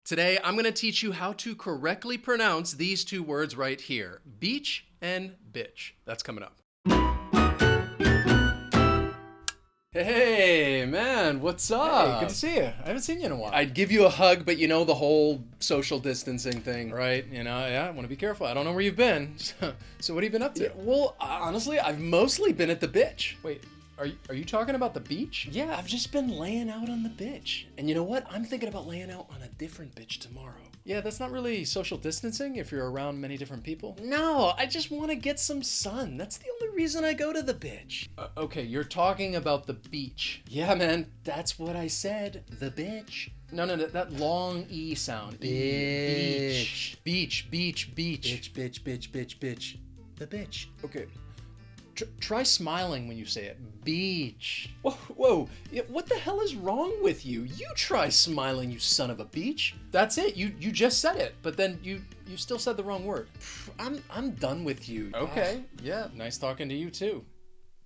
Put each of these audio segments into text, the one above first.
Today, I'm going to teach you how to correctly pronounce these two words right here, beach and bitch. That's coming up. Hey, man, what's up? Hey, good to see you. I haven't seen you in a while. I'd give you a hug, but you know the whole social distancing thing, right? I want to be careful. I don't know where you've been. So what have you been up to? Yeah, well, honestly, I've mostly been at the bitch. Wait, are you talking about the beach? Yeah, I've just been laying out on the bitch. And you know what? I'm thinking about laying out on a different bitch tomorrow. Yeah, that's not really social distancing if you're around many different people. No, I just want to get some sun. That's the only reason I go to the bitch. Okay, you're talking about the beach. Yeah, man, that's what I said. The bitch. No, that long E sound. Bitch. Beach. Bitch. The bitch. Okay, try smiling when you say it. Beach. Whoa. Yeah, what the hell is wrong with you? You try smiling, you son of a beach. That's it. You just said it, but then you still said the wrong word. I'm done with you. Okay, yeah, nice talking to you too.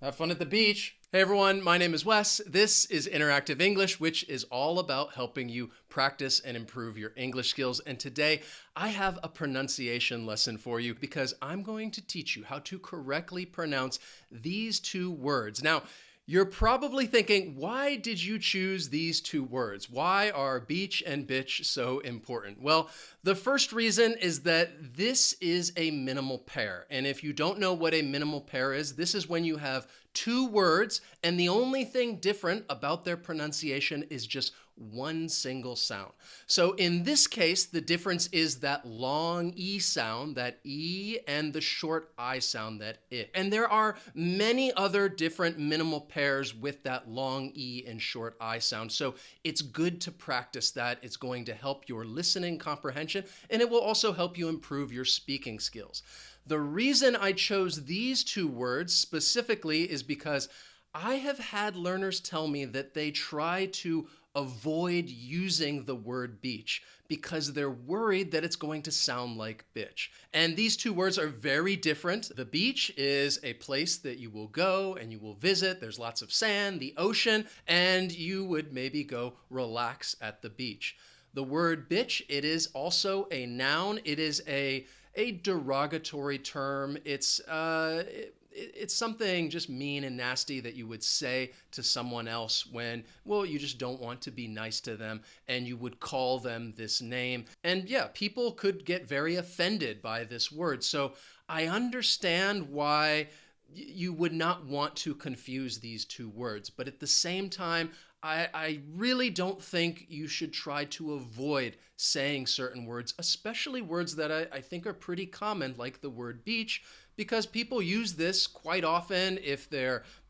Have fun at the beach. Hey everyone, my name is Wes. This is Interactive English, which is all about helping you practice and improve your English skills. And today I have a pronunciation lesson for you because I'm going to teach you how to correctly pronounce these two words. Now, you're probably thinking, why did you choose these two words? Why are beach and bitch so important? Well, the first reason is that this is a minimal pair. And if you don't know what a minimal pair is, this is when you have two words and the only thing different about their pronunciation is just one single sound. So in this case, the difference is that long E sound, that E, and the short I sound, that I. And there are many other different minimal pairs with that long E and short I sound. So it's good to practice that. It's going to help your listening comprehension, and it will also help you improve your speaking skills. The reason I chose these two words specifically is because I have had learners tell me that they try to avoid using the word beach because they're worried that it's going to sound like bitch. And these two words are very different. The beach is a place that you will go and you will visit. There's lots of sand, the ocean, and you would maybe go relax at the beach. The word bitch, it is also a noun. It is a derogatory term. It's something just mean and nasty that you would say to someone else when, well, you just don't want to be nice to them and you would call them this name. And yeah, people could get very offended by this word. So I understand why you would not want to confuse these two words. But at the same time, I really don't think you should try to avoid saying certain words, especially words that I think are pretty common, like the word beach, because people use this quite often if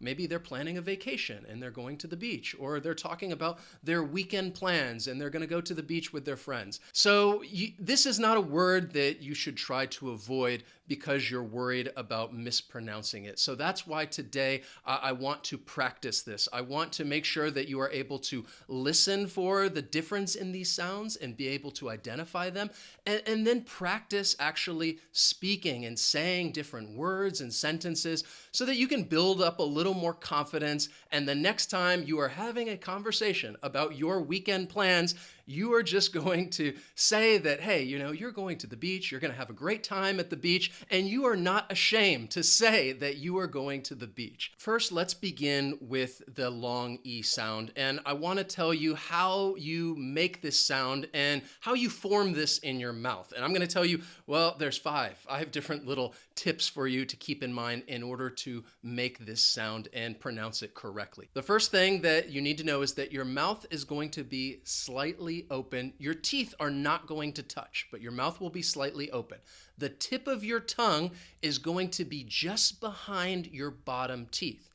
maybe they're planning a vacation and they're going to the beach, or they're talking about their weekend plans and they're going to go to the beach with their friends. So this is not a word that you should try to avoid because you're worried about mispronouncing it. So that's why today I want to practice this. I want to make sure that you are able to listen for the difference in these sounds and be able to identify them, and then practice actually speaking and saying different words and sentences so that you can build up a little more confidence. And the next time you are having a conversation about your weekend plans, you are just going to say that, hey, you're going to the beach, you're going to have a great time at the beach, and you are not ashamed to say that you are going to the beach. First, let's begin with the long E sound, and I want to tell you how you make this sound and how you form this in your mouth. And I'm going to tell you, well, there's five different little tips for you to keep in mind in order to make this sound and pronounce it correctly. The first thing that you need to know is that your mouth is going to be slightly open. Your teeth are not going to touch, but your mouth will be slightly open. The tip of your tongue is going to be just behind your bottom teeth.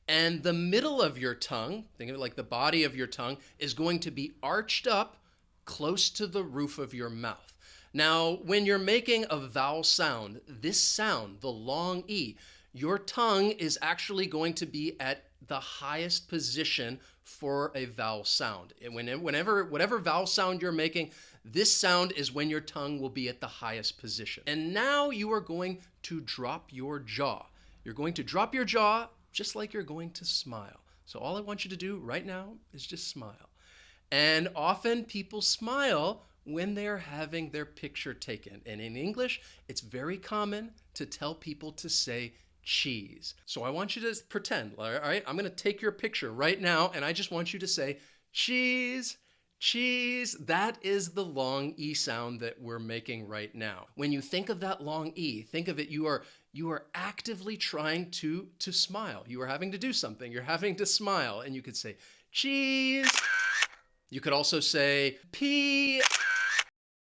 And the middle of your tongue, think of it like the body of your tongue, is going to be arched up close to the roof of your mouth. Now, when you're making a vowel sound, this sound, the long E, your tongue is actually going to be at the highest position for a vowel sound. And whatever vowel sound you're making, this sound is when your tongue will be at the highest position. And now you are going to drop your jaw. You're going to drop your jaw just like you're going to smile. So all I want you to do right now is just smile. And often people smile when they're having their picture taken. And in English, it's very common to tell people to say cheese. So I want you to pretend, all right, I'm going to take your picture right now, and I just want you to say cheese. Cheese, that is the long E sound that we're making right now. When you think of that long E, think of it, you are actively trying to smile. You are having to do something. You're having to smile, and you could say cheese. You could also say pee.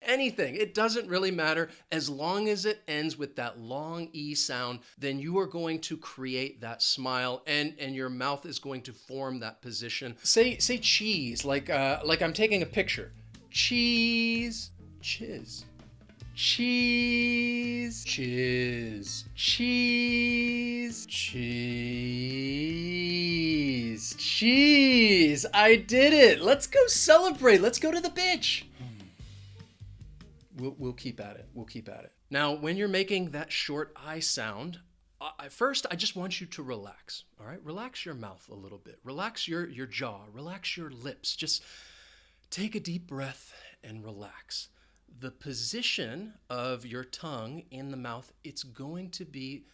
Anything. It doesn't really matter. As long as it ends with that long E sound, then you are going to create that smile, and your mouth is going to form that position. Say cheese, like I'm taking a picture. Cheese. Chiz. Cheese. Chiz. Cheese. Cheese. Cheese. I did it. Let's go celebrate. Let's go to the beach. We'll keep at it. We'll keep at it. Now, when you're making that short I sound, first, I just want you to relax. All right? Relax your mouth a little bit. Relax your jaw. Relax your lips. Just take a deep breath and relax. The position of your tongue in the mouth, it's going to be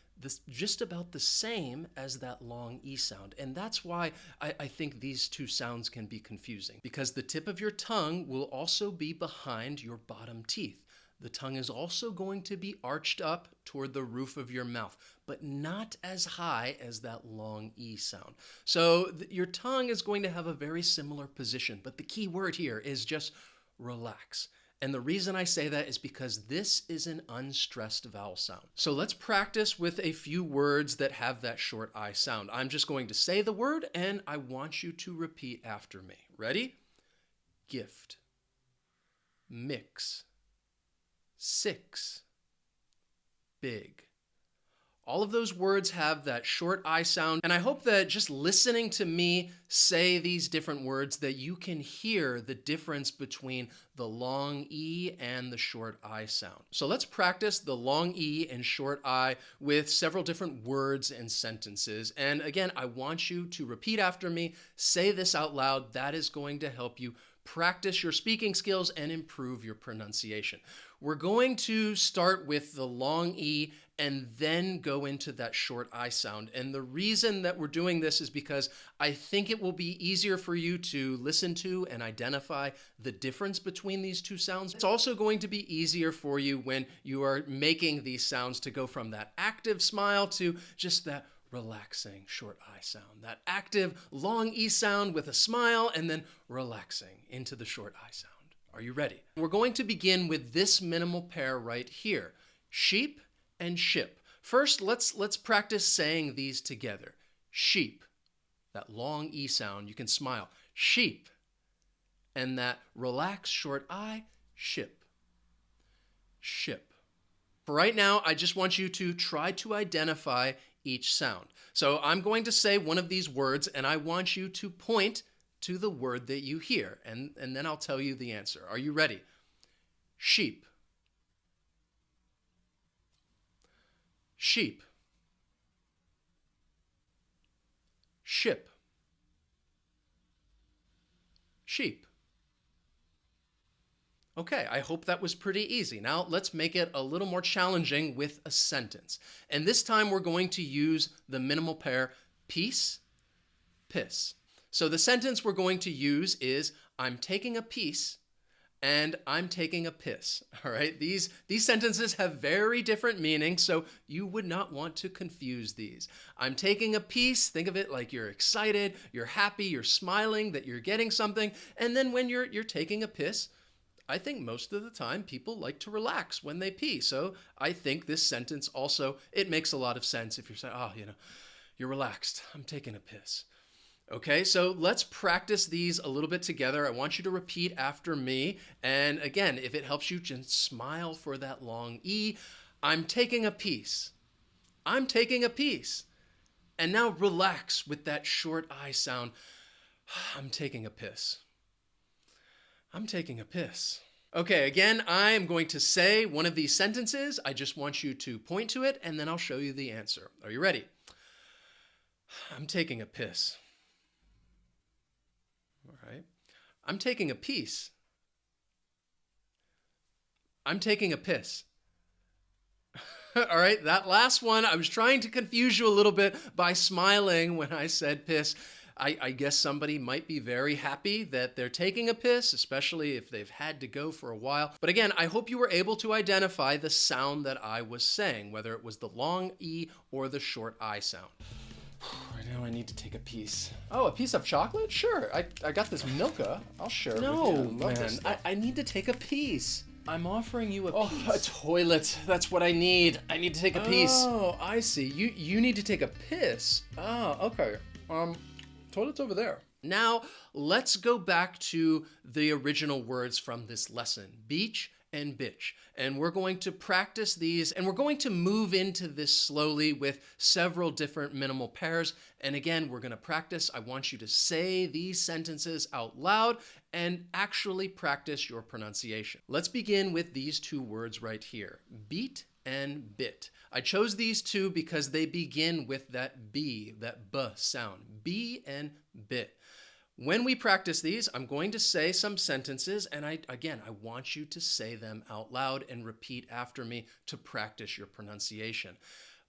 just about the same as that long E sound. And that's why I think these two sounds can be confusing, because the tip of your tongue will also be behind your bottom teeth. The tongue is also going to be arched up toward the roof of your mouth, but not as high as that long E sound. So your tongue is going to have a very similar position, but the key word here is just relax. And the reason I say that is because this is an unstressed vowel sound. So let's practice with a few words that have that short I sound. I'm just going to say the word, and I want you to repeat after me. Ready? Gift. Mix. Six. Big. All of those words have that short I sound, and I hope that just listening to me say these different words, that you can hear the difference between the long E and the short I sound. So let's practice the long E and short I with several different words and sentences. And again, I want you to repeat after me, say this out loud. That is going to help you practice your speaking skills and improve your pronunciation. We're going to start with the long E and then go into that short I sound. And the reason that we're doing this is because I think it will be easier for you to listen to and identify the difference between these two sounds. It's also going to be easier for you when you are making these sounds to go from that active smile to just that relaxing short I sound, that active long E sound with a smile, and then relaxing into the short I sound. Are you ready? We're going to begin with this minimal pair right here, sheep and ship. First, let's practice saying these together. Sheep, that long E sound, you can smile. Sheep, and that relaxed short I, ship. Ship. For right now, I just want you to try to identify each sound. So I'm going to say one of these words, and I want you to point to the word that you hear, and then I'll tell you the answer. Are you ready? Sheep. Sheep. Ship. Sheep. Okay, I hope that was pretty easy. Now let's make it a little more challenging with a sentence. And this time we're going to use the minimal pair piece, piss. So the sentence we're going to use is, I'm taking a piece and I'm taking a piss. All right, these sentences have very different meanings, so you would not want to confuse these. I'm taking a piece, think of it like you're excited, you're happy, you're smiling that you're getting something. And then when you're taking a piss, I think most of the time people like to relax when they pee. So I think this sentence also, it makes a lot of sense if you're saying, oh, you're relaxed, I'm taking a piss. Okay, so let's practice these a little bit together. I want you to repeat after me. And again, if it helps you, just smile for that long E. I'm taking a piece. I'm taking a piece. And now relax with that short I sound. I'm taking a piss. I'm taking a piss. Okay, again, I am going to say one of these sentences. I just want you to point to it, and then I'll show you the answer. Are you ready? I'm taking a piss. All right. I'm taking a piece. I'm taking a piss. All right, that last one, I was trying to confuse you a little bit by smiling when I said piss. I guess somebody might be very happy that they're taking a piss, especially if they've had to go for a while. But again, I hope you were able to identify the sound that I was saying, whether it was the long E or the short I sound. Right now I need to take a piece. Oh, a piece of chocolate? Sure, I got this Milka. I'll share it No, with you. man, I need to take a piece. I'm offering you a Oh, piece. a toilet. That's what I need. I need to take a piece. Oh, I see. You need to take a piss. Oh, okay. Toilet's over there. Now, let's go back to the original words from this lesson, beach and bitch. And we're going to practice these, and we're going to move into this slowly with several different minimal pairs. And again, we're going to practice. I want you to say these sentences out loud and actually practice your pronunciation. Let's begin with these two words right here, beat and bit. I chose these two because they begin with that B, that B sound, B and bit. When we practice these, I'm going to say some sentences, and I want you to say them out loud and repeat after me to practice your pronunciation.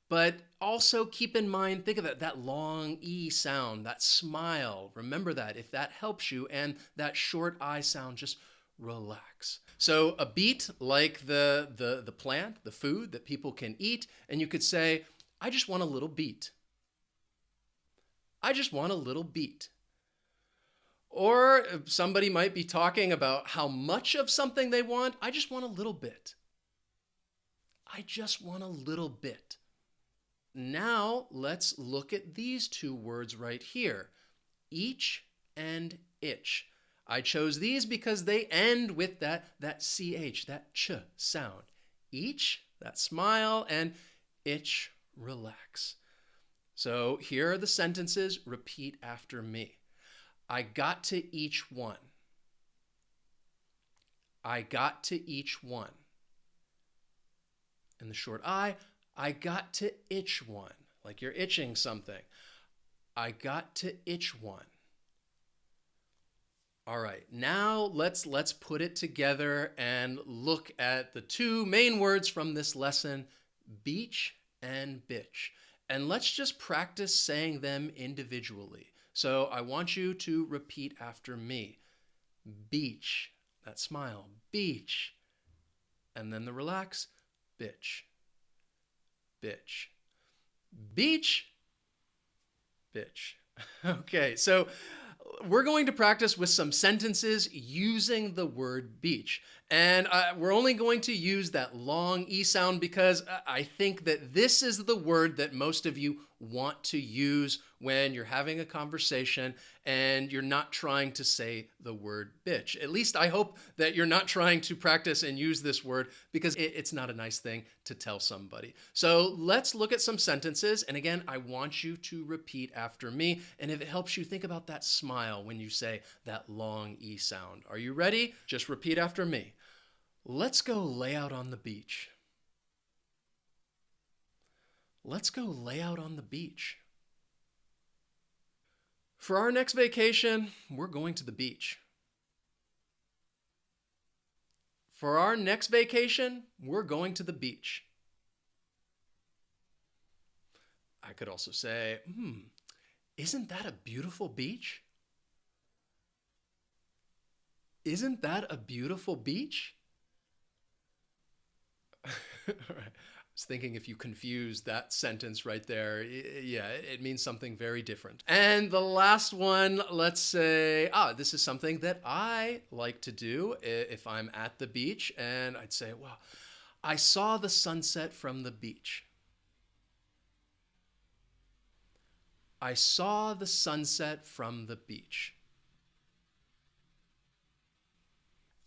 But also keep in mind, think of that long E sound, that smile. Remember that if that helps you, and that short I sound, just relax. So a beat, like the plant, the food that people can eat, and you could say, I just want a little beat. I just want a little beat. Or somebody might be talking about how much of something they want. I just want a little bit. I just want a little bit. Now let's look at these two words right here, each and itch. I chose these because they end with that CH, that ch sound. Each, that smile, and itch, relax. So here are the sentences. Repeat after me. I got to each one. I got to each one. And the short I got to itch one, like you're itching something. I got to itch one. All right, now let's put it together and look at the two main words from this lesson, beach and bitch. And let's just practice saying them individually. So I want you to repeat after me. Beach, that smile, beach. And then the relax, bitch, bitch. Beach, bitch. Okay, so we're going to practice with some sentences using the word beach. And we're only going to use that long E sound because I think that this is the word that most of you want to use when you're having a conversation and you're not trying to say the word bitch. At least I hope that you're not trying to practice and use this word because it's not a nice thing to tell somebody. So let's look at some sentences. And again, I want you to repeat after me. And if it helps you, think about that smile when you say that long E sound. Are you ready? Just repeat after me. Let's go lay out on the beach. Let's go lay out on the beach. For our next vacation, we're going to the beach. For our next vacation, we're going to the beach. I could also say, isn't that a beautiful beach? Isn't that a beautiful beach? All right. I was thinking if you confuse that sentence right there, yeah, it means something very different. And the last one, let's say, this is something that I like to do if I'm at the beach, and I'd say, wow, I saw the sunset from the beach. I saw the sunset from the beach.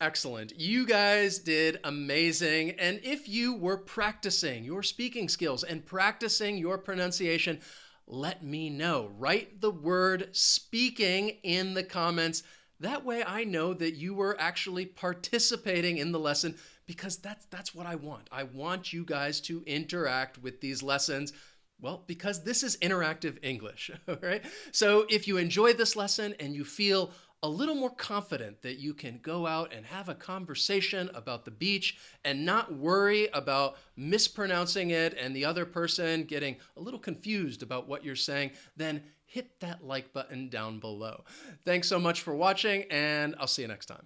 Excellent. You guys did amazing. And if you were practicing your speaking skills and practicing your pronunciation, let me know. Write the word speaking in the comments. That way I know that you were actually participating in the lesson because that's what I want. I want you guys to interact with these lessons. Well, because this is interactive English, all right? So if you enjoyed this lesson and you feel a little more confident that you can go out and have a conversation about the beach and not worry about mispronouncing it and the other person getting a little confused about what you're saying, then hit that like button down below. Thanks so much for watching, and I'll see you next time.